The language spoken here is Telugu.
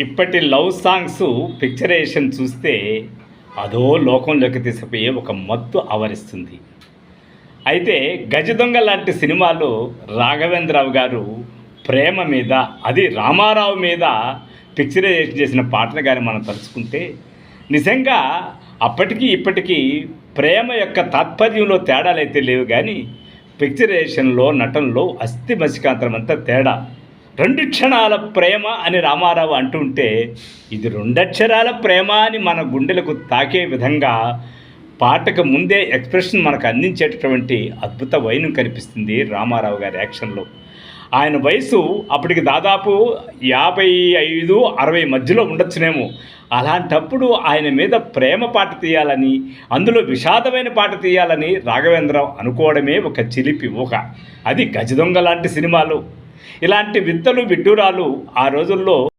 ఇప్పటి లవ్ సాంగ్స్ పిక్చరేషన్ చూస్తే అదో లోకంలోకి తీసిపోయే ఒక మత్తు ఆవరిస్తుంది. అయితే గజ దొంగ లాంటి సినిమాలో రాఘవేంద్రరావు గారు ప్రేమ మీద, అది రామారావు మీద పిక్చరైజేషన్ చేసిన పాటలు కానీ మనం తలుచుకుంటే నిజంగా అప్పటికి ఇప్పటికీ ప్రేమ యొక్క తాత్పర్యంలో తేడాలైతే లేవు, కానీ పిక్చరైజేషన్లో నటనలో అస్థి మసికాంతరం అంతా తేడా. 2 క్షణాల ప్రేమ అని రామారావు అంటుంటే ఇది 2 అక్షరాల ప్రేమ అని మన గుండెలకు తాకే విధంగా పాటకు ముందే ఎక్స్ప్రెషన్ మనకు అందించేటటువంటి అద్భుత వైనం కనిపిస్తుంది రామారావు గారి యాక్షన్లో. ఆయన వయసు అప్పటికి దాదాపు 55-60 మధ్యలో ఉండొచ్చునేమో. అలాంటప్పుడు ఆయన మీద ప్రేమ పాట తీయాలని, అందులో విషాదమైన పాట తీయాలని రాఘవేంద్రరావు అనుకోవడమే ఒక చిలిపి ఊహ. అది గజ దొంగ లాంటి సినిమాలు. ఇలాంటి వింతలు విడ్డూరాలు ఆ రోజుల్లో